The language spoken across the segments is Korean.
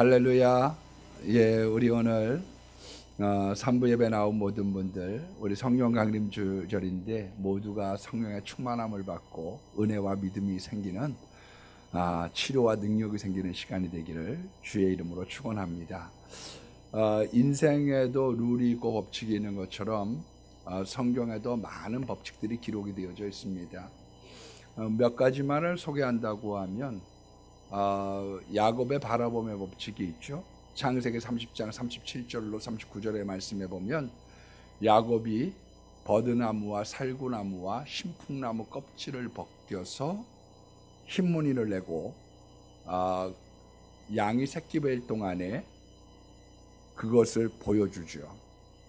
할렐루야. 예, 우리 오늘 3부 예배 나온 모든 분들, 우리 성령 강림 주절인데 모두가 성령의 충만함을 받고 은혜와 믿음이 생기는 치료와 능력이 생기는 시간이 되기를 주의 이름으로 축원합니다. 인생에도 룰이 있고 법칙이 있는 것처럼 성경에도 많은 법칙들이 기록이 되어져 있습니다. 몇 가지만을 소개한다고 하면 야곱의 바라봄의 법칙이 있죠. 창세기 30장 37절로 39절의 말씀에 보면 야곱이 버드나무와 살구나무와 신풍나무 껍질을 벗겨서 흰무늬를 내고 양이 새끼 뵐 동안에 그것을 보여주죠.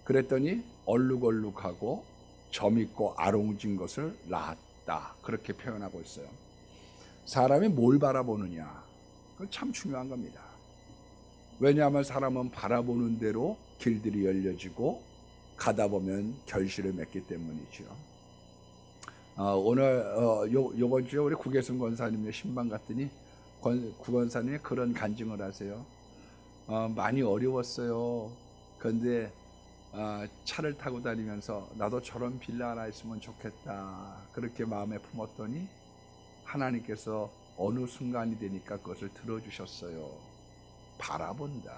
그랬더니 얼룩얼룩하고 점 있고 아롱진 것을 낳았다, 그렇게 표현하고 있어요. 사람이 뭘 바라보느냐, 그건 참 중요한 겁니다. 왜냐하면 사람은 바라보는 대로 길들이 열려지고 가다 보면 결실을 맺기 때문이죠. 오늘 요번 주에 우리 구계순 권사님의 신방 갔더니 구 권사님이 그런 간증을 하세요. 많이 어려웠어요. 그런데 차를 타고 다니면서 나도 저런 빌라 하나 있으면 좋겠다, 그렇게 마음에 품었더니 하나님께서 어느 순간이 되니까 그것을 들어주셨어요. 바라본다,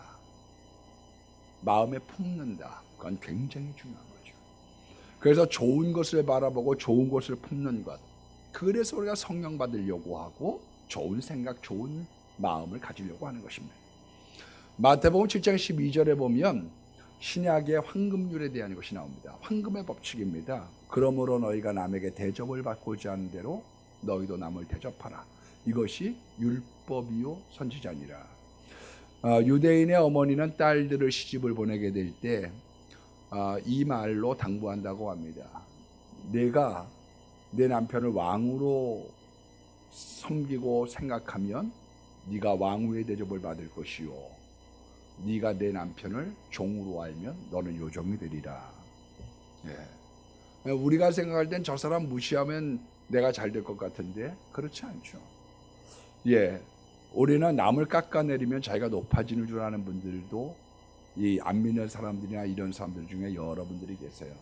마음에 품는다, 그건 굉장히 중요한 거죠. 그래서 좋은 것을 바라보고 좋은 것을 품는 것, 그래서 우리가 성령 받으려고 하고 좋은 생각, 좋은 마음을 가지려고 하는 것입니다. 마태복음 7장 12절에 보면 신약의 황금률에 대한 것이 나옵니다. 황금의 법칙입니다. 그러므로 너희가 남에게 대접을 받고자 하는 대로 너희도 남을 대접하라. 이것이 율법이요 선지자니라. 유대인의 어머니는 딸들을 시집을 보내게 될 때 이 말로 당부한다고 합니다. 내가 내 남편을 왕으로 섬기고 생각하면 네가 왕후의 대접을 받을 것이요, 네가 내 남편을 종으로 알면 너는 요종이 되리라. 예. 우리가 생각할 땐 저 사람 무시하면 내가 잘 될 것 같은데 그렇지 않죠. 예, 우리는 남을 깎아내리면 자기가 높아지는 줄 아는 분들도 이 안 믿는 사람들이나 이런 사람들 중에 여러분들이 계세요.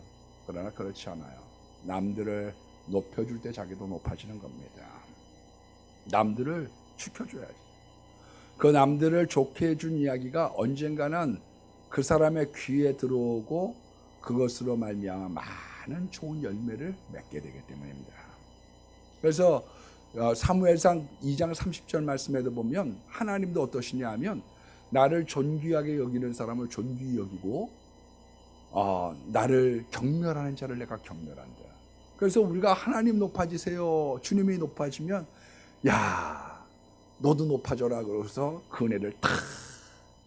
그러나 그렇지 않아요. 남들을 높여줄 때 자기도 높아지는 겁니다. 남들을 지켜줘야지. 그 남들을 좋게 해준 이야기가 언젠가는 그 사람의 귀에 들어오고 그것으로 말미암아 많은 좋은 열매를 맺게 되기 때문입니다. 그래서 사무엘상 2장 30절 말씀에도 보면 하나님도 어떠시냐 하면 나를 존귀하게 여기는 사람을 존귀히 여기고 나를 경멸하는 자를 내가 경멸한다. 그래서 우리가 하나님 높아지세요, 주님이 높아지면 야 너도 높아져라, 그래서 그 은혜를 탁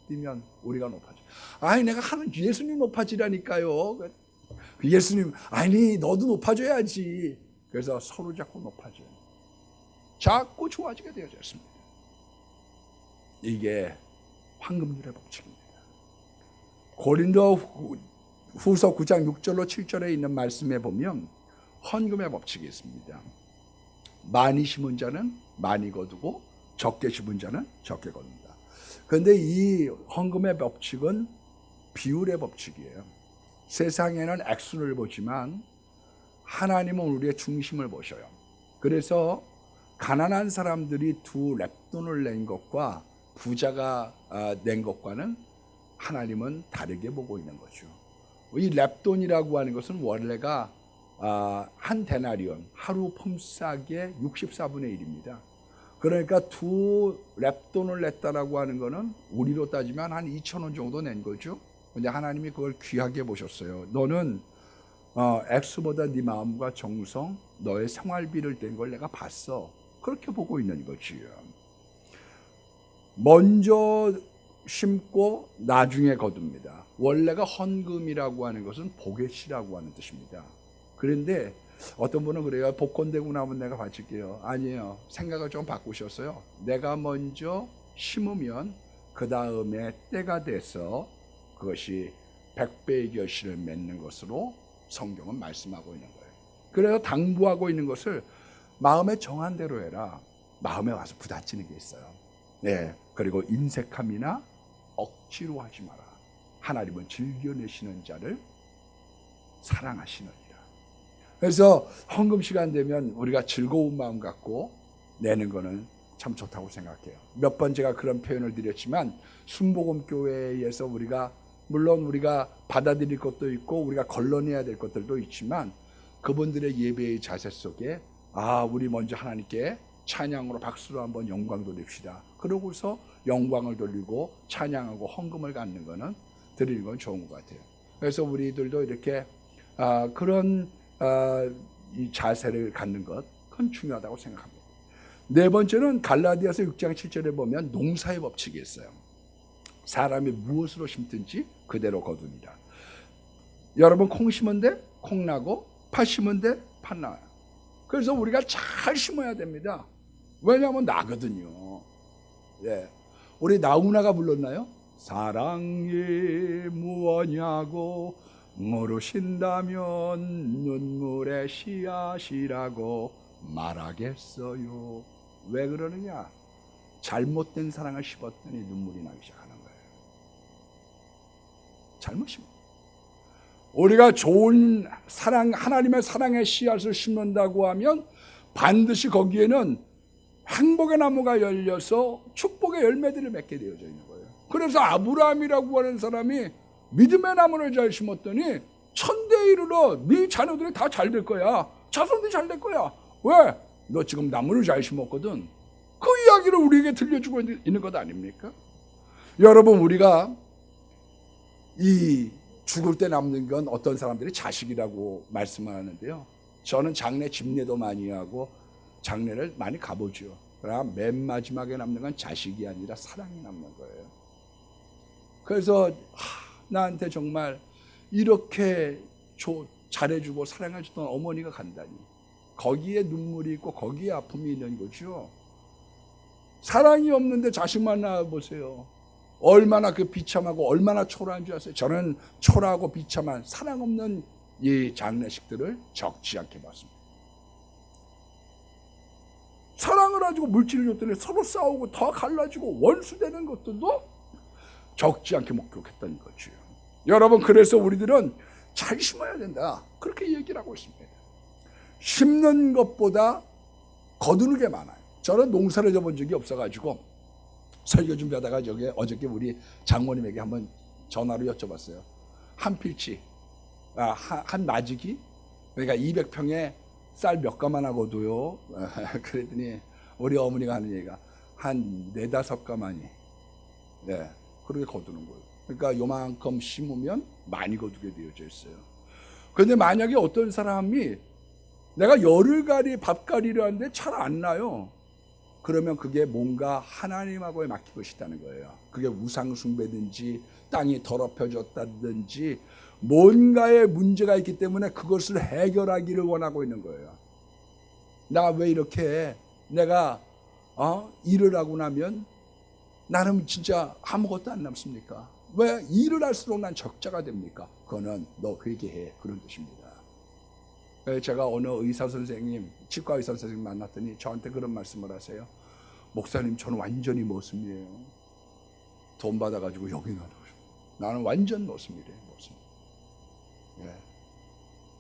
띄면 우리가 높아져. 아니 내가 하는 예수님 높아지라니까요. 예수님 아니 너도 높아져야지. 그래서 서로 자꾸 높아져요. 자꾸 좋아지게 되어져 있습니다. 이게 황금률의 법칙입니다. 고린도 후서 9장 6절로 7절에 있는 말씀에 보면 헌금의 법칙이 있습니다. 많이 심은 자는 많이 거두고 적게 심은 자는 적게 거둔다. 그런데 이 헌금의 법칙은 비율의 법칙이에요. 세상에는 액수를 보지만 하나님은 우리의 중심을 보셔요. 그래서 가난한 사람들이 두 렙돈을 낸 것과 부자가 낸 것과는 하나님은 다르게 보고 있는 거죠. 이 렙돈이라고 하는 것은 원래가 한 데나리온, 하루 품삯의 64분의 1입니다. 그러니까 두 렙돈을 냈다라고 하는 것은 우리로 따지면 한 2,000원 정도 낸 거죠. 근데 하나님이 그걸 귀하게 보셨어요. 너는 액수보다 네 마음과 정성, 너의 생활비를 낸 걸 내가 봤어. 그렇게 보고 있는 거지요. 먼저 심고 나중에 거둡니다. 원래가 헌금이라고 하는 것은 복의 씨라고 하는 뜻입니다. 그런데 어떤 분은 그래요. 복권 되고 나면 내가 바칠게요. 아니에요. 생각을 좀 바꾸셨어요. 내가 먼저 심으면 그 다음에 때가 돼서 그것이 100배의 결실을 맺는 것으로 성경은 말씀하고 있는 거예요. 그래서 당부하고 있는 것을 마음에 정한 대로 해라. 마음에 와서 부딪히는 게 있어요. 예, 그리고 인색함이나 억지로 하지 마라. 하나님은 즐겨내시는 자를 사랑하시느니라. 그래서 헌금 시간 되면 우리가 즐거운 마음 갖고 내는 거는 참 좋다고 생각해요. 몇 번 제가 그런 표현을 드렸지만 순복음교회에서 우리가 물론 우리가 받아들일 것도 있고 우리가 걸러내야 될 것들도 있지만 그분들의 예배의 자세 속에 우리 먼저 하나님께 찬양으로 박수로 한번 영광 돌립시다. 그러고서 영광을 돌리고 찬양하고 헌금을 갖는 거는 드리는 건 좋은 것 같아요. 그래서 우리들도 이렇게 그런 이 자세를 갖는 것 그건 중요하다고 생각합니다. 네 번째는 갈라디아서 6장 7절에 보면 농사의 법칙이 있어요. 사람이 무엇으로 심든지 그대로 거두니라. 여러분 콩 심은 데 콩 나고 팥 심은 데 팥 나와요. 그래서 우리가 잘 심어야 됩니다. 왜냐하면 나거든요. 예. 우리 나훈아가 불렀나요? 사랑이 무엇냐고 물으신다면 눈물의 씨앗이라고 말하겠어요. 왜 그러느냐? 잘못된 사랑을 심었더니 눈물이 나기 시작하는 거예요. 잘못입니다. 우리가 좋은 사랑, 하나님의 사랑의 씨앗을 심는다고 하면 반드시 거기에는 행복의 나무가 열려서 축복의 열매들을 맺게 되어져 있는 거예요. 그래서 아브라함이라고 하는 사람이 믿음의 나무를 잘 심었더니 천대에 이르러 네 자녀들이 다 잘 될 거야. 자손들이 잘 될 거야. 왜? 너 지금 나무를 잘 심었거든. 그 이야기를 우리에게 들려주고 있는 것 아닙니까? 여러분 우리가 이 죽을 때 남는 건 어떤 사람들이 자식이라고 말씀하는데요. 저는 장례 집례도 많이 하고 장례를 많이 가보죠. 그러나 맨 마지막에 남는 건 자식이 아니라 사랑이 남는 거예요. 그래서 나한테 정말 이렇게 잘해주고 사랑해주던 어머니가 간다니. 거기에 눈물이 있고 거기에 아픔이 있는 거죠. 사랑이 없는데 자식만 낳아보세요. 얼마나 그 비참하고 얼마나 초라한 줄 아세요? 저는 초라하고 비참한 사랑 없는 이 장례식들을 적지 않게 봤습니다. 사랑을 가지고 물질을 줬더니 서로 싸우고 더 갈라지고 원수되는 것들도 적지 않게 목격했던 거죠. 여러분 그래서 우리들은 잘 심어야 된다. 그렇게 얘기를 하고 있습니다. 심는 것보다 거두는 게 많아요. 저는 농사를 져본 적이 없어가지고 설교 준비하다가 어저께 우리 장모님에게 한번 전화로 여쭤봤어요. 한 필치, 한 나지기, 그러니까 200평에 쌀 몇 가만 하고도요. 그랬더니 우리 어머니가 하는 얘기가 한 4-5가만이 그렇게 거두는 거예요. 그러니까 요만큼 심으면 많이 거두게 되어져 있어요. 그런데 만약에 어떤 사람이 내가 열흘가리 밥가리를 하는데 잘 안 나요. 그러면 그게 뭔가 하나님하고의 맡기고 싶다는 거예요. 그게 우상숭배든지 땅이 더럽혀졌다든지 뭔가의 문제가 있기 때문에 그것을 해결하기를 원하고 있는 거예요. 나 왜 이렇게 내가 일을 하고 나면 나는 진짜 아무것도 안 남습니까? 왜 일을 할수록 난 적자가 됩니까? 그거는 너 회개해, 그런 뜻입니다. 제가 어느 의사 선생님, 치과 의사 선생님 만났더니 저한테 그런 말씀을 하세요. 목사님, 저는 완전히 모습이에요. 돈 받아가지고 여기 나오고 나는 완전 모습이래요. 모습.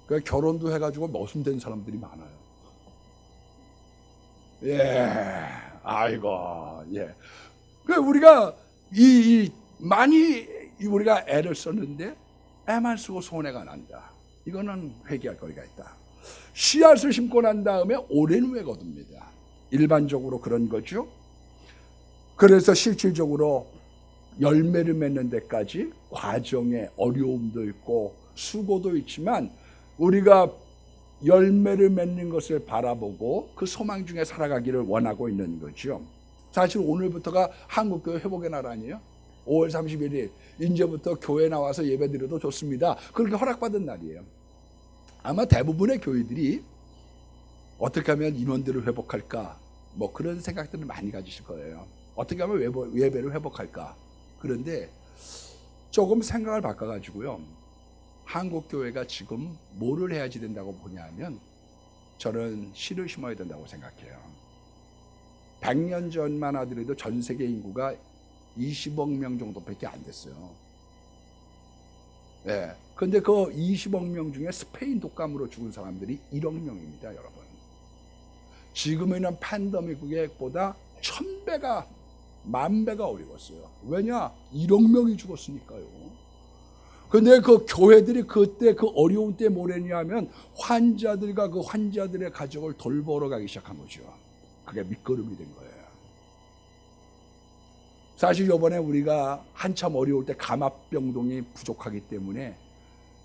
그 결혼도 해가지고 모순된 사람들이 많아요. 아이고, 그 우리가 많이 우리가 애를 썼는데 애만 쓰고 손해가 난다. 이거는 회개할 거리가 있다. 씨앗을 심고 난 다음에 오랜 후에 거둡니다. 일반적으로 그런 거죠. 그래서 실질적으로 열매를 맺는 데까지 과정에 어려움도 있고 수고도 있지만 우리가 열매를 맺는 것을 바라보고 그 소망 중에 살아가기를 원하고 있는 거죠. 사실 오늘부터가 한국교회 회복의 날 아니에요? 5월 31일 이제부터 교회 나와서 예배드려도 좋습니다. 그렇게 허락받은 날이에요. 아마 대부분의 교회들이 어떻게 하면 인원들을 회복할까 뭐 그런 생각들을 많이 가지실 거예요. 어떻게 하면 예배를 회복할까. 그런데 조금 생각을 바꿔가지고요. 한국교회가 지금 뭐를 해야지 된다고 보냐면 저는 씨를 심어야 된다고 생각해요. 100년 전만 하더라도 전 세계 인구가 20억 명 정도밖에 안 됐어요. 네. 근데 그 20억 명 중에 스페인 독감으로 죽은 사람들이 1억 명입니다, 여러분. 지금에는 팬데믹보다 1000배가, 10,000배가 어려웠어요. 왜냐? 1억 명이 죽었으니까요. 근데 그 교회들이 그때 그 어려운 때 뭘 했냐면 환자들과 그 환자들의 가족을 돌보러 가기 시작한 거죠. 그게 밑거름이 된 거예요. 사실 이번에 우리가 한참 어려울 때 감압병동이 부족하기 때문에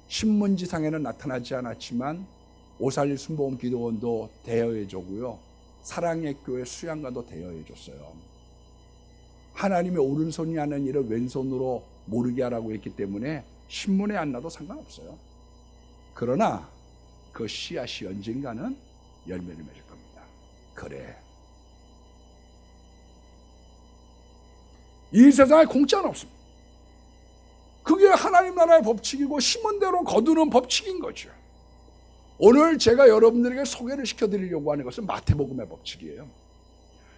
신문지상에는 나타나지 않았지만 오살리 순복음 기도원도 대여해주고요, 사랑의 교회 수양관도 대여해줬어요. 하나님의 오른손이 하는 일을 왼손으로 모르게 하라고 했기 때문에 신문에 안 나도 상관없어요. 그러나 그 씨앗이 언젠가는 열매를 맺을 겁니다. 그래, 이 세상에 공짜는 없습니다. 그게 하나님 나라의 법칙이고 심은 대로 거두는 법칙인 거죠. 오늘 제가 여러분들에게 소개를 시켜드리려고 하는 것은 마태복음의 법칙이에요.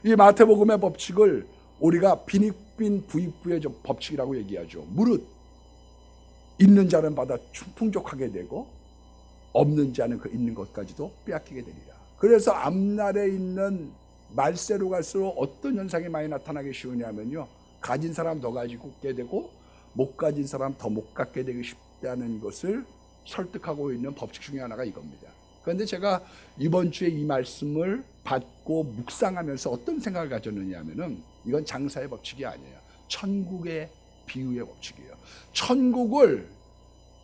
이 마태복음의 법칙을 우리가 빈익빈 부익부의 법칙이라고 얘기하죠. 무릇 있는 자는 받아 풍족하게 되고 없는 자는 그 있는 것까지도 빼앗기게 되리라. 그래서 앞날에 있는 말세로 갈수록 어떤 현상이 많이 나타나기 쉬우냐면요, 가진 사람 더 가지게 되고 못 가진 사람 더 못 갖게 되기 쉽다는 것을 설득하고 있는 법칙 중에 하나가 이겁니다. 그런데 제가 이번 주에 이 말씀을 받고 묵상하면서 어떤 생각을 가졌느냐 하면은 이건 장사의 법칙이 아니에요. 천국의 비유의 법칙이에요. 천국을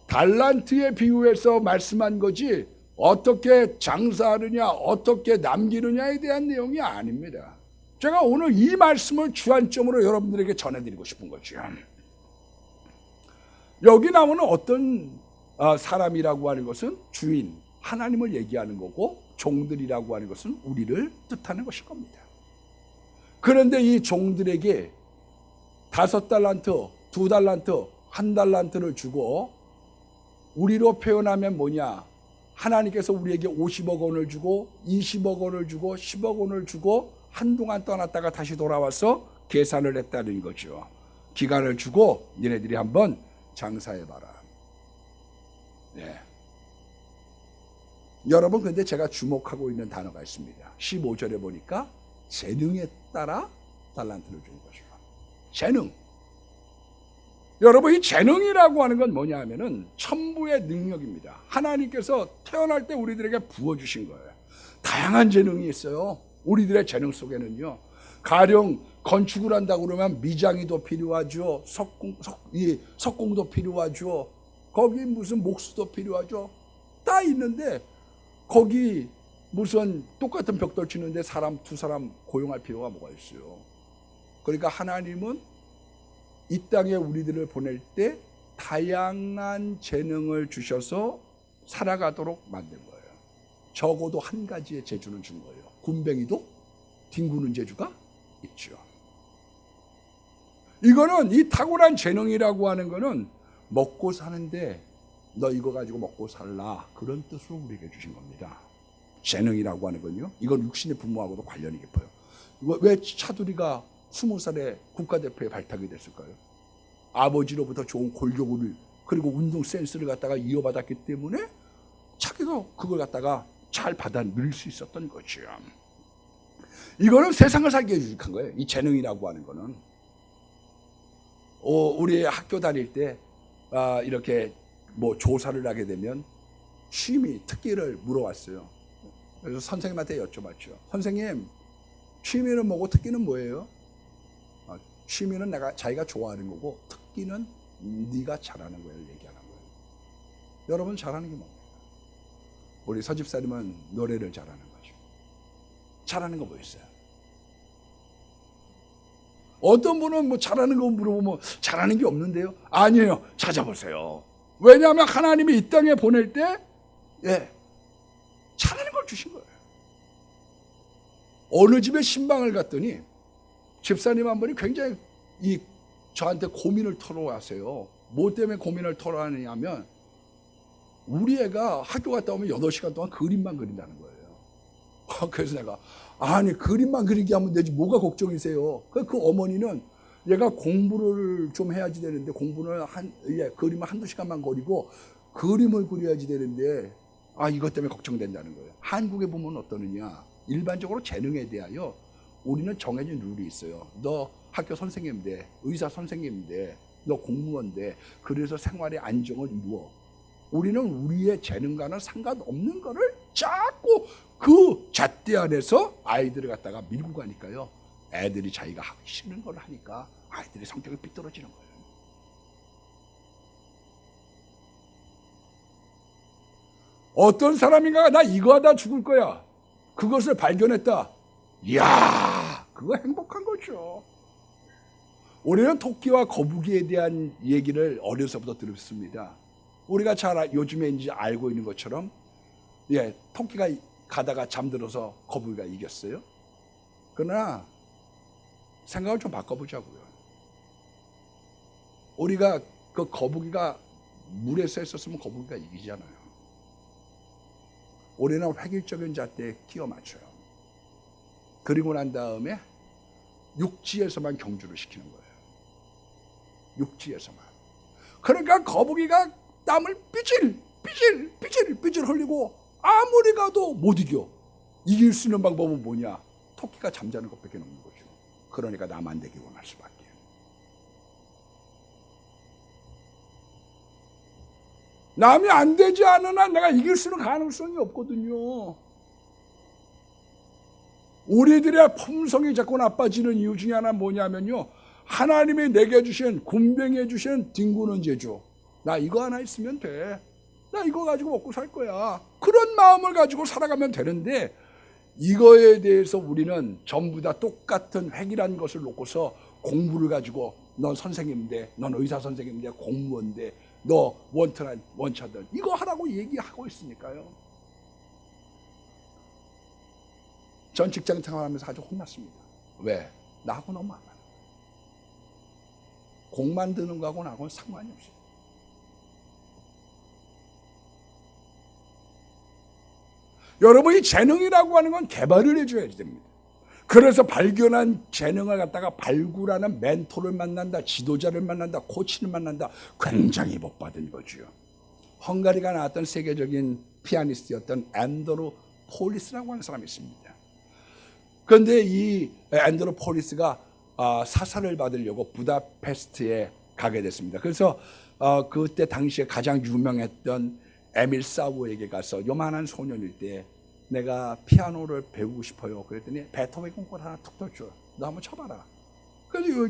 달란트에 비유해서 말씀한 거지 어떻게 장사하느냐, 어떻게 남기느냐에 대한 내용이 아닙니다. 제가 오늘 이 말씀을 주안점으로 여러분들에게 전해드리고 싶은 거죠. 여기 나오는 어떤 사람이라고 하는 것은 주인, 하나님을 얘기하는 거고, 종들이라고 하는 것은 우리를 뜻하는 것일 겁니다. 그런데 이 종들에게 5달란트, 2달란트, 1달란트를 주고, 우리로 표현하면 뭐냐, 하나님께서 우리에게 50억 원을 주고 20억 원을 주고 10억 원을 주고 한동안 떠났다가 다시 돌아와서 계산을 했다는 거죠. 기간을 주고 너네들이 한번 장사해봐라. 네. 여러분, 근데 제가 주목하고 있는 단어가 있습니다. 15절에 보니까 재능에 따라 달란트를 준 것이라. 재능. 여러분, 이 재능이라고 하는 건 뭐냐 하면은 천부의 능력입니다. 하나님께서 태어날 때 우리들에게 부어주신 거예요. 다양한 재능이 있어요. 우리들의 재능 속에는요, 가령 건축을 한다고 그러면 미장이도 필요하죠. 석공도 필요하죠. 거기 무슨 목수도 필요하죠. 다 있는데 거기 무슨 똑같은 벽돌 치는데 사람 2사람 고용할 필요가 뭐가 있어요. 그러니까 하나님은 이 땅에 우리들을 보낼 때 다양한 재능을 주셔서 살아가도록 만든 거예요. 적어도 한 가지의 재주는 준 거예요. 군뱅이도 뒹구는 재주가 있죠. 이거는 이 탁월한 재능이라고 하는 거는 먹고 사는데 너 이거 가지고 먹고 살라, 그런 뜻으로 우리에게 주신 겁니다. 재능이라고 하는 건요, 이건 육신의 부모하고도 관련이 깊어요. 왜 차두리가 20살에 국가대표에 발탁이 됐을까요? 아버지로부터 좋은 골격을 그리고 운동 센스를 갖다가 이어받았기 때문에 자기도 그걸 갖다가 잘 받아 누릴 수 있었던 거죠. 이거는 세상을 살게 유익한 거예요. 이 재능이라고 하는 거는. 우리 학교 다닐 때 이렇게 뭐 조사를 하게 되면 취미, 특기를 물어왔어요. 그래서 선생님한테 여쭤봤죠. 선생님, 취미는 뭐고 특기는 뭐예요? 취미는 자기가 좋아하는 거고 특기는 네가 잘하는 거예요, 얘기하는 거예요. 여러분, 잘하는 게 뭡니까? 우리 서집사님은 노래를 잘하는 거죠. 잘하는 거 뭐 있어요? 어떤 분은 뭐 잘하는 거 물어보면 잘하는 게 없는데요? 아니에요. 찾아보세요. 왜냐하면 하나님이 이 땅에 보낼 때 잘하는 걸 주신 거예요. 어느 집에 신방을 갔더니 집사님 한 분이 굉장히 저한테 고민을 털어왔어요. 뭐 때문에 고민을 털어하느냐면 우리 애가 학교 갔다 오면 8시간 동안 그림만 그린다는 거예요. 그래서 내가 아니 그림만 그리게 하면 되지 뭐가 걱정이세요. 그 어머니는 얘가 공부를 좀 해야지 되는데 공부는 그림을 한두 시간만 그리고 그림을 그려야지 되는데 이것 때문에 걱정된다는 거예요. 한국에 보면 어떠느냐. 일반적으로 재능에 대하여 우리는 정해진 룰이 있어요. 너 학교 선생님 돼, 의사 선생님 돼, 너 공무원 돼. 그래서 생활의 안정을 이루어. 우리는 우리의 재능과는 상관없는 거를 자꾸 그 잣대 안에서 아이들을 갖다가 밀고 가니까요. 애들이 자기가 하기 싫은 걸 하니까 아이들의 성격이 삐뚤어지는 거예요. 어떤 사람인가가 나 이거 하다 죽을 거야. 그것을 발견했다. 이야, 그거 행복한 거죠. 우리는 토끼와 거북이에 대한 얘기를 어려서부터 들었습니다. 우리가 잘 요즘에 이제 알고 있는 것처럼 토끼가 가다가 잠들어서 거북이가 이겼어요. 그러나 생각을 좀 바꿔보자고요. 우리가 그 거북이가 물에 서 있었으면 거북이가 이기잖아요. 우리는 획일적인 잣대에 끼워 맞춰요. 그리고 난 다음에 육지에서만 경주를 시키는 거예요. 육지에서만. 그러니까 거북이가 땀을 삐질 흘리고 아무리 가도 못 이겨. 이길 수 있는 방법은 뭐냐? 토끼가 잠자는 것밖에 없는 거죠. 그러니까 나만 되기 원할 수밖에. 남이 안 되지 않은 한 내가 이길 수 있는 가능성이 없거든요. 우리들의 품성이 자꾸 나빠지는 이유 중에 하나 뭐냐면요. 하나님이 내게 주신 굼벵이에 주신 뒹구는 재주. 나 이거 하나 있으면 돼. 나 이거 가지고 먹고 살 거야. 그런 마음을 가지고 살아가면 되는데 이거에 대해서 우리는 전부 다 똑같은 획일한 것을 놓고서 공부를 가지고 넌 선생님인데, 넌 의사 선생님인데, 공무원인데, 너 원차든 이거 하라고 얘기하고 있으니까요. 전 직장 생활하면서 아주 혼났습니다. 왜? 나하고 너무 안 맞는 거예요. 공 만드는 거하고 나하고는 상관이 없어요. 여러분이 재능이라고 하는 건 개발을 해줘야 됩니다. 그래서 발견한 재능을 갖다가 발굴하는 멘토를 만난다, 지도자를 만난다, 코치를 만난다. 굉장히 복받은 거죠. 헝가리가 나왔던 세계적인 피아니스트였던 앤드루 폴리스라고 하는 사람이 있습니다. 그런데 이 앤드루 폴리스가 사살을 받으려고 부다페스트에 가게 됐습니다. 그래서 그때 당시에 가장 유명했던 에밀 사우에게 가서 요만한 소년일 때 내가 피아노를 배우고 싶어요. 그랬더니 베토벤 곡을 하나 툭 던져. 너 한번 쳐봐라. 그래서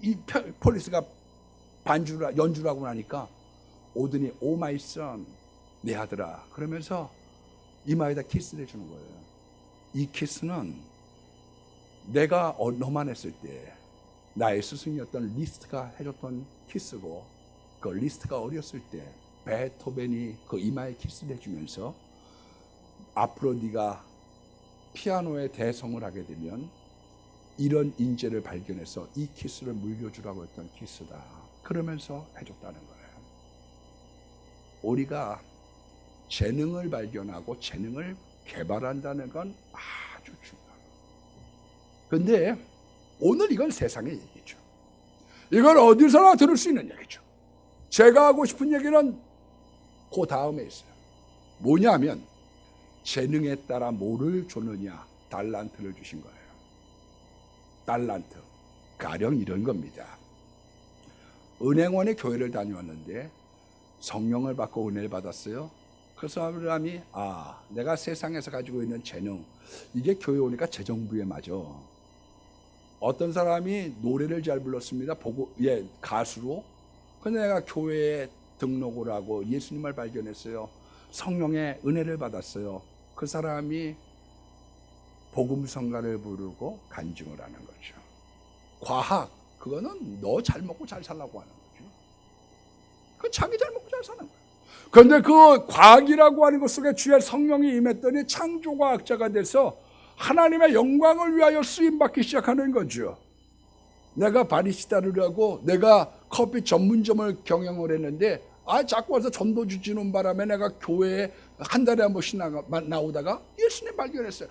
이 폴리스가 연주를 하고 나니까 오더니 오 마이 선, 내 아들아. 그러면서 이마에다 키스를 해주는 거예요. 이 키스는 내가 너만 했을 때 나의 스승이었던 리스트가 해줬던 키스고, 그 리스트가 어렸을 때 베토벤이 그 이마에 키스를 해주면서 앞으로 네가 피아노의 대성을 하게 되면 이런 인재를 발견해서 이 키스를 물려주라고 했던 키스다. 그러면서 해줬다는 거예요. 우리가 재능을 발견하고 재능을 개발한다는 건 아주 중요해요. 그런데 오늘 이건 세상의 얘기죠. 이건 어디서나 들을 수 있는 얘기죠. 제가 하고 싶은 얘기는 그 다음에 있어요. 뭐냐면 재능에 따라 뭐를 줬느냐, 달란트를 주신 거예요. 달란트, 가령 이런 겁니다. 은행원의 교회를 다녀왔는데 성령을 받고 은혜를 받았어요. 그래서 아브라함이 내가 세상에서 가지고 있는 재능, 이게 교회 오니까 재정부에 맞아. 어떤 사람이 노래를 잘 불렀습니다. 가수로. 근데 내가 교회에 등록을 하고 예수님을 발견했어요. 성령의 은혜를 받았어요. 그 사람이 복음성가를 부르고 간증을 하는 거죠. 과학, 그거는 너 잘 먹고 잘 살라고 하는 거죠. 그 자기 잘 먹고 잘 사는 거예요. 그런데 그 과학이라고 하는 것 속에 주의 성령이 임했더니 창조과학자가 돼서 하나님의 영광을 위하여 쓰임받기 시작하는 거죠. 내가 바리스타를 하고 내가 커피 전문점을 경영을 했는데 자꾸 와서 전도 주지는 바람에 내가 교회에 한 달에 한 번씩 나오다가 예수님 발견했어요.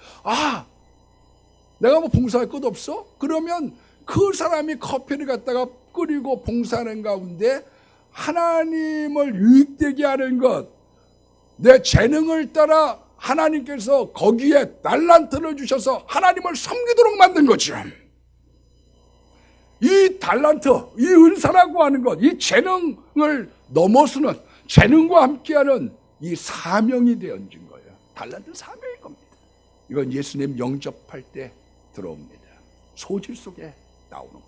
내가 뭐 봉사할 것 없어? 그러면 그 사람이 커피를 갖다가 끓이고 봉사하는 가운데 하나님을 유익되게 하는 것, 내 재능을 따라 하나님께서 거기에 달란트를 주셔서 하나님을 섬기도록 만든 거죠. 이 달란트, 이 은사라고 하는 것, 이 재능을 넘어서는, 재능과 함께하는 이 사명이 되어진 거예요. 달란트는 사명인 겁니다. 이건 예수님 영접할 때 들어옵니다. 소질 속에 나오는 거예요.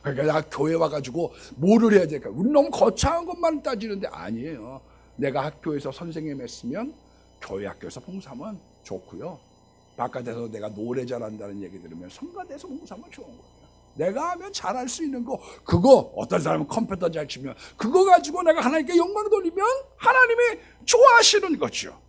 그러니까 나 교회 와가지고 뭐를 해야 될까? 우리 너무 거창한 것만 따지는데 아니에요. 내가 학교에서 선생님 했으면 교회 학교에서 봉사하면 좋고요. 바깥에서 내가 노래 잘한다는 얘기 들으면 성가대에서 봉사하면 좋은 거예요. 내가 하면 잘할 수 있는 거, 그거 어떤 사람은 컴퓨터 잘 치면 그거 가지고 내가 하나님께 영광을 돌리면 하나님이 좋아하시는 거죠.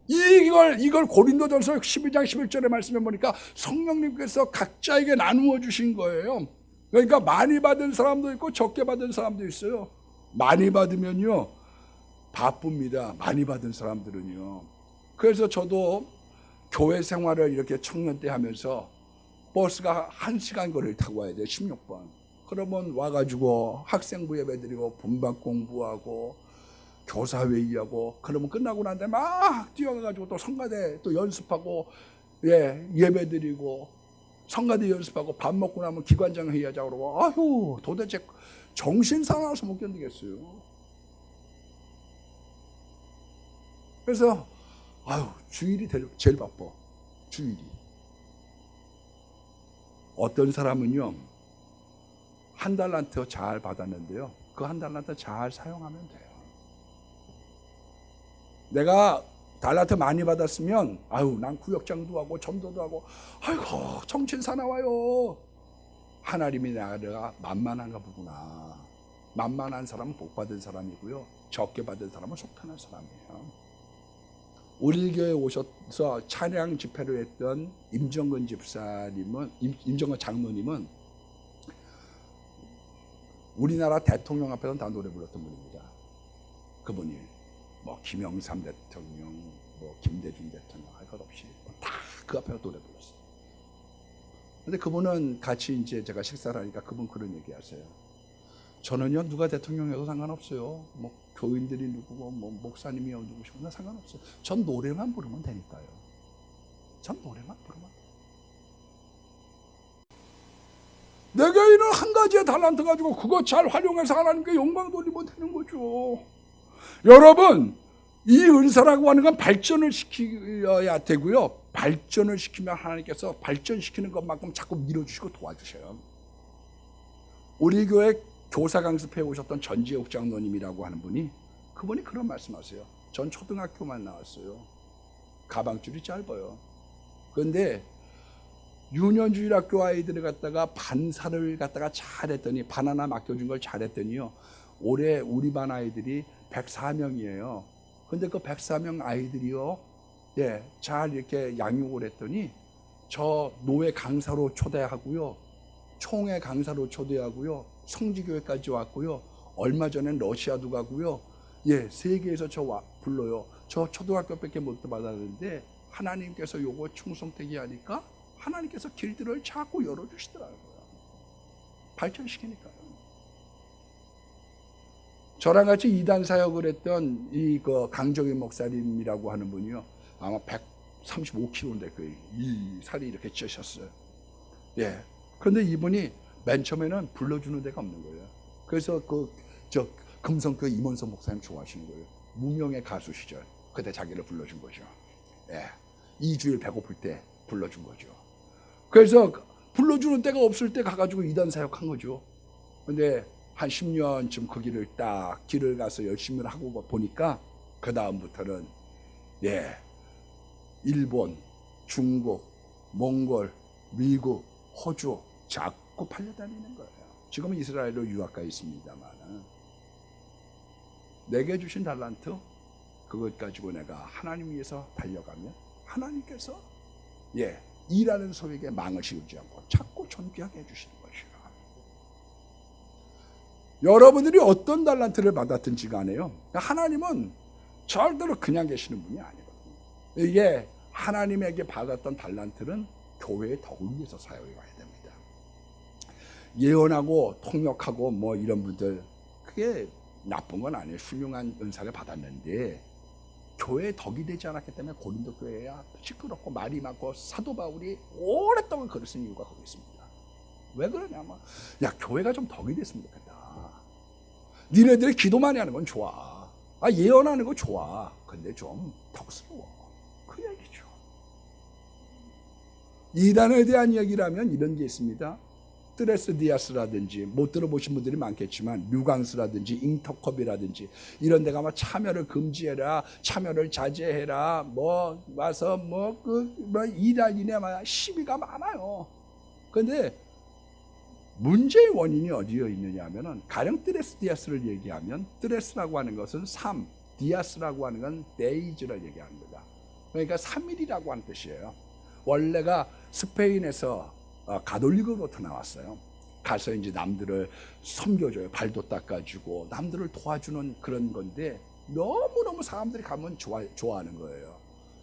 이걸 고린도전서 12장 11절의 말씀에 보니까 성령님께서 각자에게 나누어 주신 거예요. 그러니까 많이 받은 사람도 있고 적게 받은 사람도 있어요. 많이 받으면요 바쁩니다. 많이 받은 사람들은요. 그래서 저도 교회 생활을 이렇게 청년 때 하면서 버스가 1시간 거리를 타고 와야 돼요. 16번. 그러면 와가지고 학생부 예배 드리고 분반 공부하고 교사회의하고, 그러면 끝나고 난 다음에 막 뛰어가가지고 또 성가대 또 연습하고, 예배 드리고 성가대 연습하고 밥 먹고 나면 기관장 회의하자고 그러고, 아휴 도대체 정신 사나워서 못 견디겠어요. 그래서 주일이 제일 바빠. 주일이. 어떤 사람은요 한 달란트 잘 받았는데요, 그 한 달란트 잘 사용하면 돼요. 내가 달란트 많이 받았으면 난 구역장도 하고 전도도 하고 아이고 정신 사나워요. 하나님이 내가 만만한가 보구나. 만만한 사람은 복 받은 사람이고요, 적게 받은 사람은 속편한 사람이에요. 우리 교회에 오셔서 찬양 집회를 했던 임정근 집사님은, 임정근 장로님은 우리나라 대통령 앞에서 다 노래 불렀던 분입니다. 그분이 김영삼 대통령, 김대중 대통령 할 것 없이 다 그 앞에서 노래 불렀어요. 근데 그분은 같이 이제 제가 식사를 하니까 그분 그런 얘기 하세요. 저는요 누가 대통령이어도 상관없어요. 교인들이 누구고 목사님이 누구시고 나 상관없어요. 전 노래만 부르면 되니까요. 전 노래만 부르면 돼요. 내가 이런 한 가지의 달란트 가지고 그거 잘 활용해서 하나님께 영광 돌리면 되는 거죠. 여러분, 이 은사라고 하는 건 발전을 시켜야 되고요, 발전을 시키면 하나님께서 발전시키는 것만큼 자꾸 밀어주시고 도와주셔요. 우리 교회 교사 강습해 오셨던 전지옥 장로님이라고 하는 분이, 그분이 그런 말씀하세요. 전 초등학교만 나왔어요. 가방줄이 짧아요. 그런데 유년주일학교 아이들을 갖다가 반사를 갖다가 잘했더니, 반 하나 맡겨준 걸 잘했더니요, 올해 우리 반 아이들이 104명이에요. 근데 그 104명 아이들이요, 잘 이렇게 양육을 했더니 저 노회 강사로 초대하고요, 총회 강사로 초대하고요, 성지교회까지 왔고요, 얼마 전엔 러시아도 가고요, 세계에서 불러요. 저 초등학교밖에 못 받았는데 하나님께서 요거 충성되게 하니까 하나님께서 길들을 자꾸 열어주시더라고요. 발전시키니까요. 저랑 같이 이단 사역을 했던 그 강정희 목사님이라고 하는 분이요, 아마 135kg인데 이 살이 이렇게 찌셨어요. 그런데 이분이 맨 처음에는 불러주는 데가 없는 거예요. 그래서 금성교 임원석 목사님 좋아하시는 거예요. 무명의 가수 시절 그때 자기를 불러준 거죠. 2주일 배고플 때 불러준 거죠. 그래서 불러주는 데가 없을 때 가가지고 이단 사역한 거죠. 근데 한 10년쯤 그 길을 가서 열심히 하고 보니까 그 다음부터는 일본, 중국, 몽골, 미국, 호주 자꾸 팔려다니는 거예요. 지금은 이스라엘로 유학 가 있습니다만, 내게 주신 달란트 그것 가지고 내가 하나님 위해서 달려가면 하나님께서 일하는 소에게 망을 씌우지 않고 자꾸 존귀하게 해주시는 것이요. 여러분들이 어떤 달란트를 받았든지 간에요, 하나님은 절대로 그냥 계시는 분이 아니거든요. 이게 하나님에게 받았던 달란트는 교회의 덕을 위해서 사용해 가야 됩니다. 예언하고 통역하고 뭐 이런 분들 그게 나쁜 건 아니에요. 훌륭한 은사를 받았는데 교회에 덕이 되지 않았기 때문에 고린도 교회야 시끄럽고 말이 많고 사도 바울이 오랫동안 글을 쓴 이유가 거기 있습니다. 왜 그러냐면 야 교회가 좀 덕이 됐으면 좋겠다. 니네들이 기도 많이 하는 건 좋아. 예언하는 거 좋아. 근데 좀 덕스러워. 그 얘기죠. 이단에 대한 이야기라면 이런 게 있습니다. 트레스 디아스라든지 못 들어보신 분들이 많겠지만 류강스라든지 잉터컵이라든지 이런 데가 막 참여를 금지해라, 참여를 자제해라, 뭐 와서 뭐 이단이네 막 시비가 많아요. 근데 문제의 원인이 어디에 있느냐 하면은 가령 트레스 디아스를 얘기하면 트레스라고 하는 것은 3, 디아스라고 하는 건 데이즈를 얘기합니다. 그러니까 3일이라고 하는 뜻이에요. 원래가 스페인에서 가톨릭으로부터 나왔어요. 가서 이제 남들을 섬겨줘요. 발도 닦아주고 남들을 도와주는 그런 건데 너무너무 사람들이 가면 좋아하는 거예요.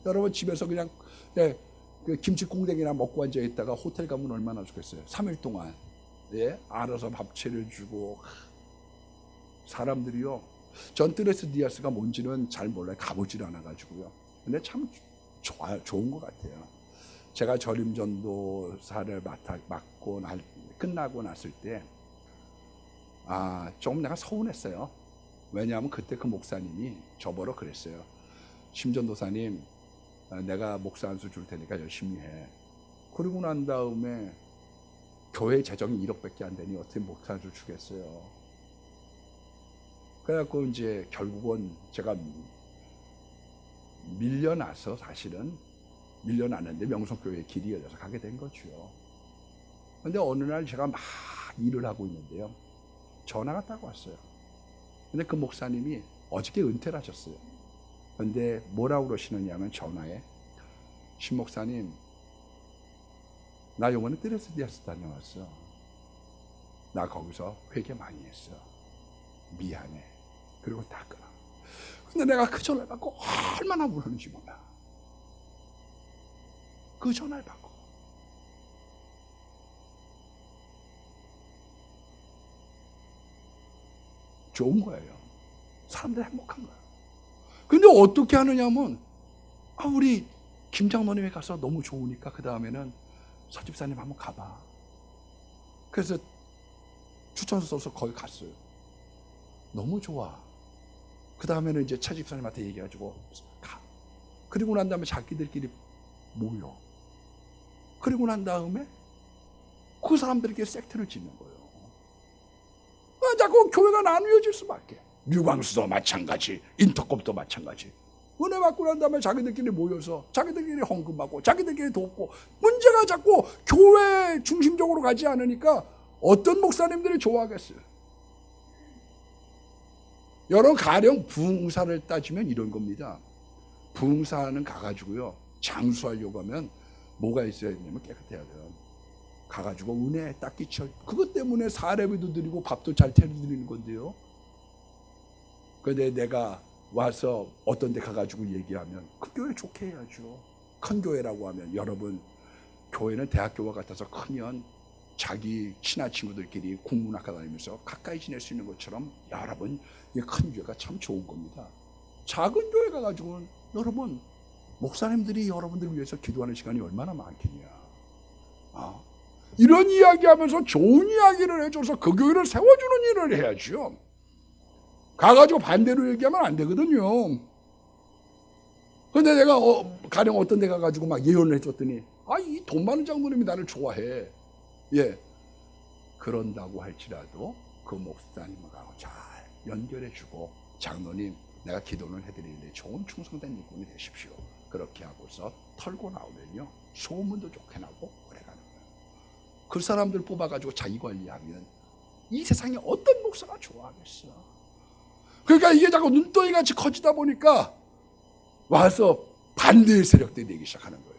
여러분 집에서 그냥 그 김치 꽁댕이나 먹고 앉아 있다가 호텔 가면 얼마나 좋겠어요. 3일 동안 알아서 밥 차려주고 사람들이요. 전 트레스 디아스가 뭔지는 잘 몰라요. 가보질 않아가지고요. 근데 참 좋은 것 같아요. 제가 전임전도사를 맡고 끝나고 났을 때 조금 내가 서운했어요. 왜냐하면 그때 그 목사님이 저보러 그랬어요. 심전도사님 내가 목사 안수 줄 테니까 열심히 해. 그러고 난 다음에 교회 재정이 1억밖에 안 되니 어떻게 목사 안수 주겠어요. 그래갖고 이제 결국은 제가 밀려나서 사실은 밀려났는데 명성교회에 길이 열려서 가게 된 거죠. 근데 어느 날 제가 막 일을 하고 있는데요. 전화가 딱 왔어요. 근데 그 목사님이 어저께 은퇴를 하셨어요. 근데 뭐라고 그러시느냐 하면 전화에 신 목사님 나 요번에 트레스 디아스 다녀왔어. 나 거기서 회개 많이 했어. 미안해. 그리고 다 끊어. 근데 내가 그 전화를 받고 얼마나 울었는지 몰라. 그 전화를 받고. 좋은 거예요. 사람들이 행복한 거예요. 근데 어떻게 하느냐면 우리 김 장로님에 가서 너무 좋으니까 그 다음에는 서 집사님 한번 가봐. 그래서 추천서 써서 거기 갔어요. 너무 좋아. 그 다음에는 이제 차 집사님한테 얘기해가지고 가. 그리고 난 다음에 자기들끼리 모여. 그리고 난 다음에 그 사람들에게 섹트를 짓는 거예요. 자꾸 교회가 나누어질 수밖에. 류광수도 마찬가지, 인터컵도 마찬가지. 은혜 받고 난 다음에 자기들끼리 모여서 자기들끼리 헌금하고 자기들끼리 돕고 문제가 자꾸 교회 중심적으로 가지 않으니까 어떤 목사님들이 좋아하겠어요. 여러분 가령 부흥사를 따지면 이런 겁니다. 부흥사는 가가지고요 장수하려고 하면 뭐가 있어야 되냐면 깨끗해야 돼요. 가가지고 은혜 딱 끼쳐 그것 때문에 사례비도 드리고 밥도 잘 차려드리는 건데요. 근데 내가 와서 어떤 데 가가지고 얘기하면 그 교회 좋게 해야죠. 큰 교회라고 하면 여러분 교회는 대학교와 같아서 크면 자기 친한 친구들끼리 국문학과 다니면서 가까이 지낼 수 있는 것처럼 여러분 이 큰 교회가 참 좋은 겁니다. 작은 교회 가가지고는 여러분 목사님들이 여러분들을 위해서 기도하는 시간이 얼마나 많겠냐. 이런 이야기하면서 좋은 이야기를 해줘서 그 교회를 세워주는 일을 해야죠. 가가지고 반대로 얘기하면 안 되거든요. 근데 내가 가령 어떤 데 가가지고 막 예언을 해줬더니 이 돈 많은 장로님이 나를 좋아해. 그런다고 할지라도 그 목사님하고 잘 연결해주고 장로님 내가 기도를 해드리는데 좋은 충성된 일꾼이 되십시오. 그렇게 하고서 털고 나오면요 소문도 좋게 나고 오래 가는 거예요. 그 사람들 뽑아가지고 자기 관리하면 이 세상에 어떤 목사가 좋아하겠어. 그러니까 이게 자꾸 눈덩이같이 커지다 보니까 와서 반대의 세력들이 되기 시작하는 거예요.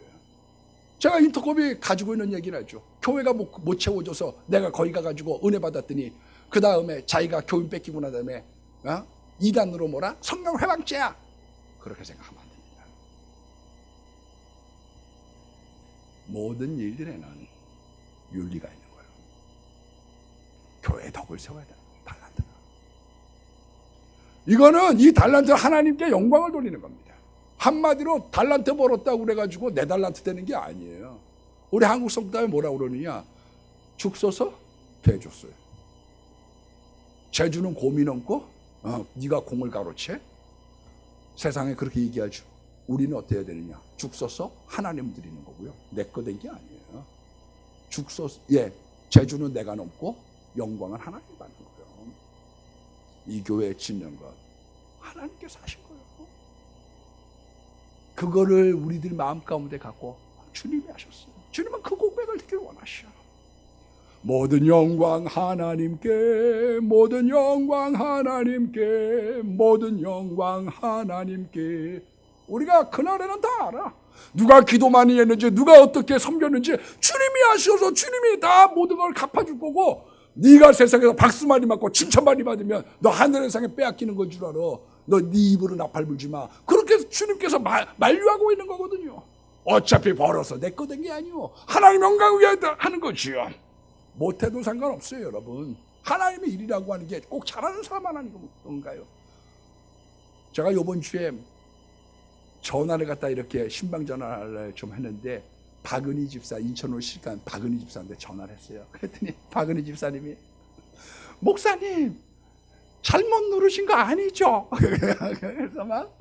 제가 인터컵이 가지고 있는 얘기를 하죠. 교회가 못 채워줘서 내가 거기 가가지고 은혜 받았더니 그 다음에 자기가 교인 뺏기고 난 다음에 이단으로 뭐라? 성령 회방죄야. 그렇게 생각하면 안 됩니다. 모든 일들에는 윤리가 있는 거예요. 교회에 덕을 세워야 돼요. 달란트가. 이거는 이 달란트 하나님께 영광을 돌리는 겁니다. 한마디로 달란트 벌었다고 그래가지고 내 달란트 되는 게 아니에요. 우리 한국 성도에 뭐라고 그러느냐? 죽 써서 배 줬어요. 제주는 곰이 넘고 네가 공을 가로채? 세상에 그렇게 얘기하죠. 우리는 어떻게 해야 되느냐? 죽 써서 하나님 드리는 거고요. 내 거 된 게 아니에요. 죽 써서 제주는 내가 넘고 영광은 하나님 받는 거예요. 이 교회에 짓는 것 하나님께서 하신 거예요. 그거를 우리들 마음 가운데 갖고 주님이 하셨어요. 주님은 그 고백을 듣기를 원하셔. 모든 영광 하나님께, 모든 영광 하나님께, 모든 영광 하나님께. 우리가 그날에는 다 알아. 누가 기도 많이 했는지, 누가 어떻게 섬겼는지 주님이 하셔서 주님이 다 모든 걸 갚아줄 거고, 네가 세상에서 박수 많이 받고 칭찬 많이 받으면 너 하늘의 상에 빼앗기는 건 줄 알아. 너 네 입으로 나팔 불지 마. 그렇게 주님께서 만류하고 있는 거거든요. 어차피 벌어서 내 거 된 게 아니오. 하나님 영광을 위해 하는 거지요. 못해도 상관없어요, 여러분. 하나님의 일이라고 하는 게 꼭 잘하는 사람만 하는 건가요? 제가 이번 주에 전화를 갖다 이렇게 신방 전화를 좀 했는데, 박은희 집사, 인천으로 실간 박은희 집사한테 전화를 했어요. 그랬더니 박은희 집사님이, 목사님 잘못 누르신 거 아니죠? 그래서 막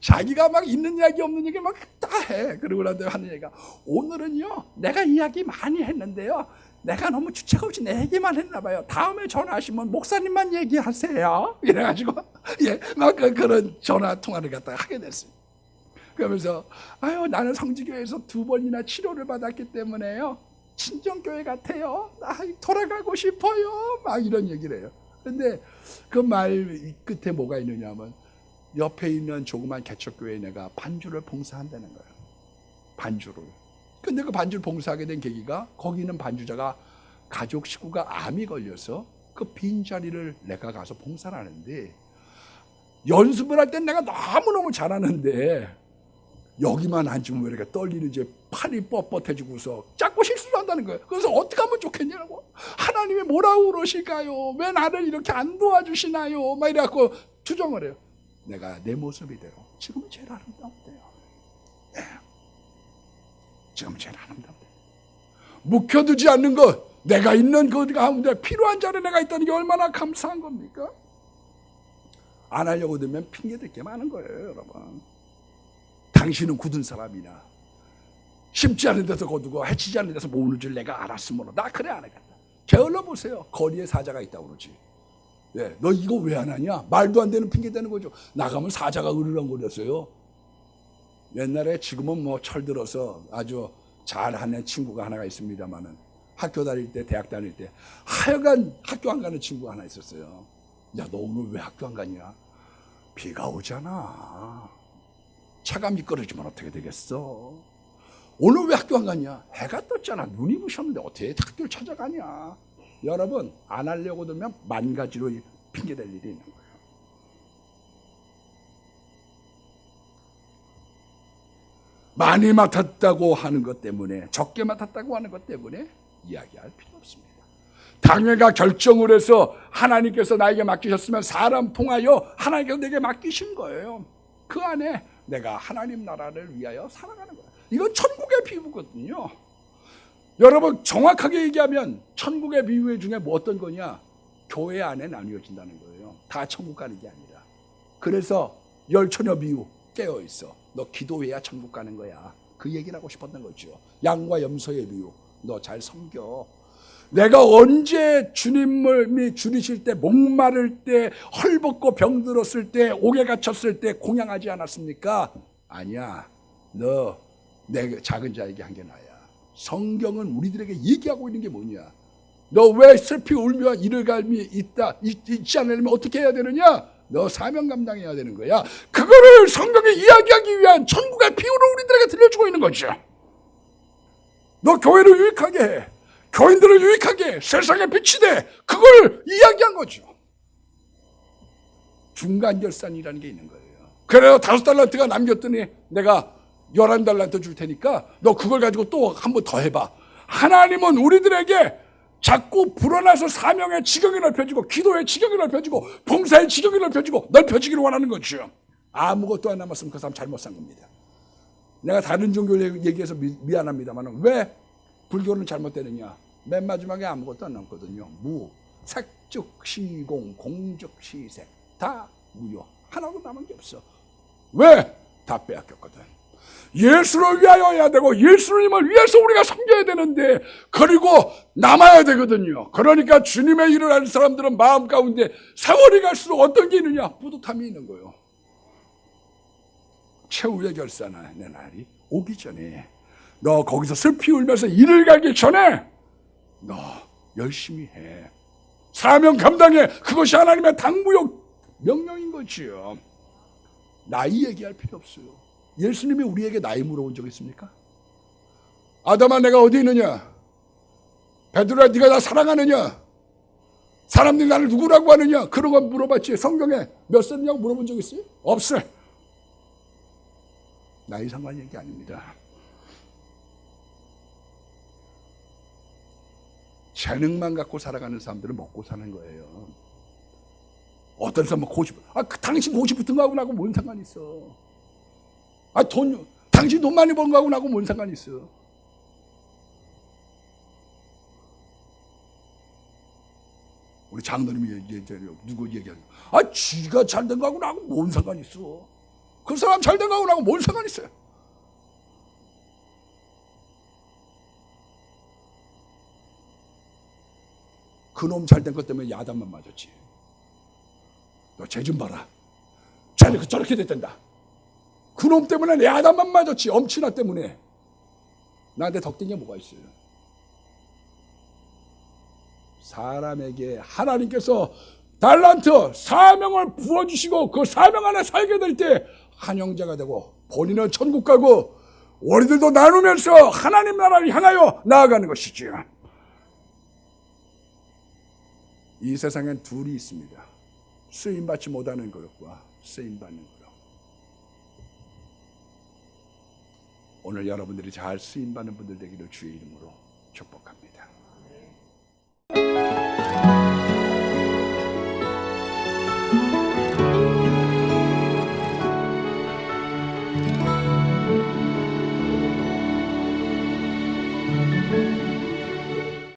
자기가 막 있는 이야기 없는 얘기 막 다 해. 그러고 나서 하는 얘기가, 오늘은요 내가 이야기 많이 했는데요, 내가 너무 주책 없이 내 얘기만 했나 봐요. 다음에 전화하시면 목사님만 얘기하세요. 이래가지고 막 그런 전화 통화를 갖다가 하게 됐어요. 그러면서 나는 성지교회에서 2번이나 치료를 받았기 때문에요, 친정교회 같아요. 나 돌아가고 싶어요. 막 이런 얘기를 해요. 근데 그 말 끝에 뭐가 있느냐 하면, 옆에 있는 조그만 개척교회에 내가 반주를 봉사한다는 거예요. 반주를. 근데 그 반주를 봉사하게 된 계기가, 거기 있는 반주자가 가족 식구가 암이 걸려서 그 빈자리를 내가 가서 봉사를 하는데, 연습을 할 땐 내가 너무너무 잘하는데 여기만 앉으면 왜 이렇게 떨리는지 팔이 뻣뻣해지고서 자꾸 실수를 한다는 거예요. 그래서 어떻게 하면 좋겠냐고. 하나님이 뭐라고 그러실까요? 왜 나를 이렇게 안 도와주시나요? 막 이래갖고 투정을 해요. 내가 내 모습이대로 지금은 제일 아름다운데요. 지금 제일 아름다운데. 묵혀두지 않는 것, 내가 있는 그 가운데 필요한 자리에 내가 있다는 게 얼마나 감사한 겁니까? 안 하려고 들면 핑계댈 게 많은 거예요, 여러분. 당신은 굳은 사람이나 심지 않은 데서 거두고 해치지 않는 데서 모으는 줄 내가 알았으므로 나 그래 안 하겠다. 게을러 보세요. 거리에 사자가 있다고 그러지. 너 이거 왜 안 하냐? 말도 안 되는 핑계 대는 거죠. 나가면 사자가 으르렁거렸어요. 옛날에, 지금은 뭐 철들어서 아주 잘하는 친구가 하나가 있습니다만은, 학교 다닐 때, 대학 다닐 때 하여간 학교 안 가는 친구가 하나 있었어요. 야, 너 오늘 왜 학교 안 가냐? 비가 오잖아. 차가 미끄러지면 어떻게 되겠어? 오늘 왜 학교 안 가냐? 해가 떴잖아. 눈이 부셨는데 어떻게 학교를 찾아가냐? 여러분, 안 하려고 들면 만 가지로 핑계댈 일이 있는 거예요. 많이 맡았다고 하는 것 때문에, 적게 맡았다고 하는 것 때문에 이야기할 필요 없습니다. 당회가 결정을 해서 하나님께서 나에게 맡기셨으면 사람 통하여 하나님께서 내게 맡기신 거예요. 그 안에 내가 하나님 나라를 위하여 살아가는 거예요. 이건 천국의 비유거든요. 여러분, 정확하게 얘기하면 천국의 비유 중에 뭐 어떤 거냐? 교회 안에 나뉘어진다는 거예요. 다 천국 가는 게 아니라. 그래서 열처녀 비유 깨어있어. 너 기도해야 천국 가는 거야. 그 얘기를 하고 싶었던 거죠. 양과 염소의 비유. 너 잘 섬겨. 내가 언제 주님을 줄이실 때, 목마를 때, 헐벗고 병들었을 때, 옥에 갇혔을 때 공양하지 않았습니까? 아니야. 너 내 작은 자에게 한 게 나야. 성경은 우리들에게 얘기하고 있는 게 뭐냐? 너 왜 슬피 울며 이를 갈미 있지 않으려면 어떻게 해야 되느냐? 너 사명 감당해야 되는 거야. 그거를 성경에 이야기하기 위한 천국의 비유로 우리들에게 들려주고 있는 거죠. 너 교회를 유익하게 해. 교인들을 유익하게 해. 세상에 빛이 돼. 그걸 이야기한 거죠. 중간결산이라는 게 있는 거예요. 그래서 5달란트가 남겼더니 내가 11달란트 줄 테니까 너 그걸 가지고 또 한 번 더 해봐. 하나님은 우리들에게 자꾸 불어나서 사명의 지경이 넓혀지고 기도의 지경이 넓혀지고 봉사의 지경이 넓혀지기를 원하는 거죠. 아무것도 안 남았으면 그 사람 잘못 산 겁니다. 내가 다른 종교를 얘기해서 미안합니다만 왜 불교는 잘못되느냐. 맨 마지막에 아무것도 안 남거든요. 무, 색즉 시공, 공즉 시색 다 무효. 하나도 남은 게 없어. 왜? 다 빼앗겼거든. 예수를 위하여 해야 되고 예수님을 위해서 우리가 섬겨야 되는데 그리고 남아야 되거든요. 그러니까 주님의 일을 하는 사람들은 마음 가운데 세월이 갈수록 어떤 게 있느냐? 뿌듯함이 있는 거예요. 최후의 결산의 날이 오기 전에 너 거기서 슬피 울면서 일을 가기 전에 너 열심히 해. 사명 감당해. 그것이 하나님의 당부요 명령인 거지요. 나이 얘기할 필요 없어요. 예수님이 우리에게 나이 물어본 적 있습니까? 아담아 내가 어디 있느냐? 베드로야 네가 나 사랑하느냐? 사람들이 나를 누구라고 하느냐? 그런 거 물어봤지. 성경에 몇 살이냐고 물어본 적 있어요? 없어요. 나이 상관 얘기 아닙니다. 재능만 갖고 살아가는 사람들은 먹고 사는 거예요. 어떤 사람은 고시, 당신 고시 붙은 거하고 나하고 뭔 상관이 있어? 당신 돈 많이 버는 거하고 나하고 뭔 상관이 있어? 우리 장로님이 누구 얘기하는 쥐가 잘 된 거하고 나하고 뭔 상관이 있어? 그 사람 잘 된 거하고 나하고 뭔 상관이 있어요? 그놈 잘 된 것 때문에 야단만 맞았지. 너 쟤 좀 봐라. 쟤는 저렇게 됐단다. 그놈 때문에 내 야단만 맞았지. 엄친아 때문에. 나한테 덕된 게 뭐가 있어요? 사람에게 하나님께서 달란트, 사명을 부어주시고 그 사명 안에 살게 될 때 한 형제가 되고 본인은 천국 가고 우리들도 나누면서 하나님 나라를 향하여 나아가는 것이지요. 이 세상엔 둘이 있습니다. 쓰임받지 못하는 것과 쓰임받는 것. 오늘 여러분들이 잘 쓰임받는 분들 되기를 주의 이름으로 축복합니다.